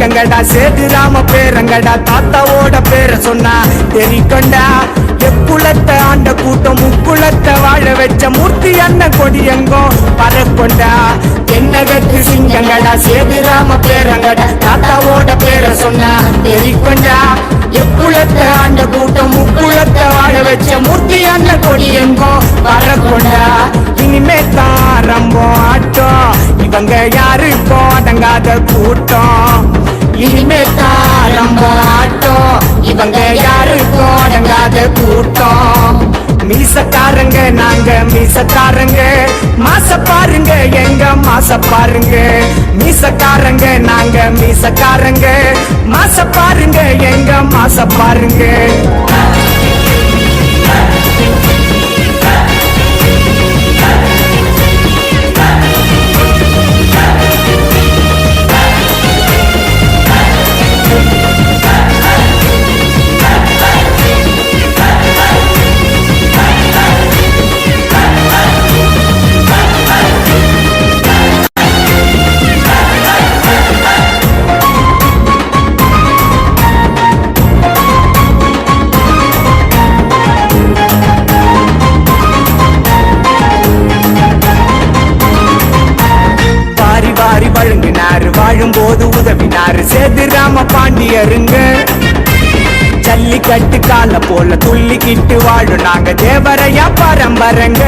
சிங்கங்கடா சேதுராம பேரங்கடா தாத்தாவோட பேரை சொன்னா தெரிக்கண்டா எக்குலத்தை ஆண்ட கூட்டம் முக்குலத்தை வாழ வச்ச மூர்த்தி அண்ணன் கொடியங்கோ பறக்கொண்டா தென்னகத்து சிங்கங்கடா சேதுராம பேரங்கடா தாத்தாவோட பேரை சொன்னா தெரிக்கண்டா எக்குலத்தை ஆண்ட கூட்டம் முக்குலத்தை வாழ வச்ச மூர்த்தி அண்ணன் கொடியங்கோ பறக்கொண்டா இனிமே தான் ஆரம்பம் ஆட்டம் இவங்க யாருக்கும் அடங்காத கூட்டம் இனிமே தான் ஆரம்பம் ஆட்டம் இவங்க யாருக்கும் அடங்காத கூட்டம் மீசக்காரங்க நாங்க மீசக்காரங்க மாச பாருங்க எங்க மாச பாருங்க மீசக்காரங்க நாங்க மீசக்காரங்க மாச பாருங்க எங்க மாச பாருங்க வாழும்போது உதவினாரு சேதுராம பாண்டியருங்க ஜல்லிக்கட்டு கால போல துள்ளிக்கிட்டு வாழும் நாங்க தேவரையா பரம்பரங்க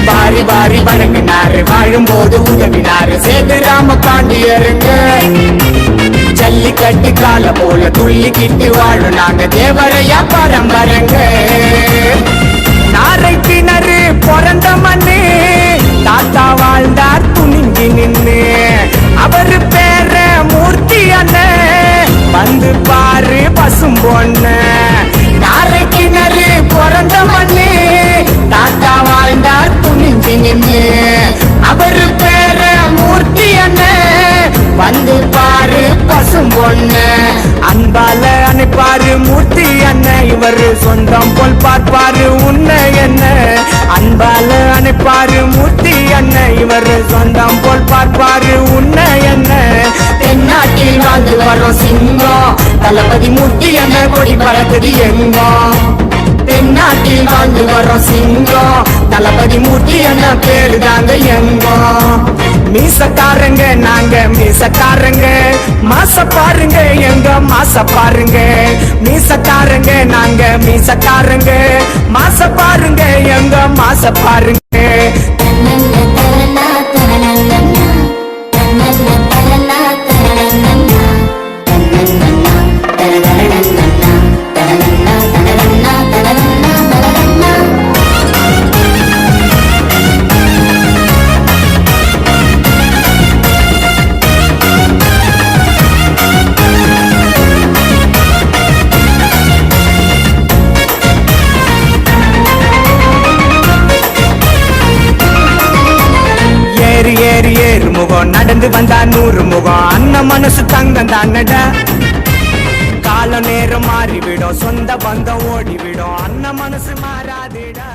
பாரி பாரி வணங்கினாரு வாழும்போது உதவினாரு சேதுராம பாண்டியருங்க ஜல்லிக்கட்டு கால போல துள்ளிக்கிட்டு வாழும் நாங்க தேவரையா பரம்பரங்க நாரை கிணறு பிறந்த மண்ணு தாத்தா வாழ்ந்தார் துணிஞ்சு நின்னு அவரு பேர மூர்த்தி அண்ணன் வந்து பாரு பசும் பொண்ணு நாரை கிணறு பிறந்த மண்ணு தாத்தா வாழ்ந்தார் துணிஞ்சு நின்னு அவரு பேர மூர்த்தி அண்ணன் வந்து பாரு பசும் பொண்ணு அன்பால அனுப்பாரு மூர்த்தி அண்ணன் இவரு சொந்தம் போல் பார்ப்பாரு உன்னை என்ன அன்பால அனுப்பாரு மூர்த்தி அண்ணன் இவரு சொந்தம் போல் பார்ப்பாரு உன்னை என்ன தென்னாட்டில் வாழ்ந்து வரும் சிங்கம் தளபதி மூர்த்தி அண்ணன் கொடி பறக்குது எங்கோ தென்னாட்டில் வாழ்ந்து வரும் சிங்கம் தளபதி மூர்த்தி அண்ணன் பேரு தாங்க எங்கோ மீசக்காரங்க நாங்க மீசக்காரங்க மாச பாருங்க எங்க மாச பாருங்க மீசக்காரங்க நாங்க மீசக்காரங்க மாச பாருங்க எங்க மாச பாருங்க நடந்து வந்தா 100 முகம் அண்ணன் மனசு தங்கம் தானடா கால நேரம் மாறிவிடும் சொந்த பந்தம் ஓடிவிடும் அண்ணன் மனசு மாறாதுடா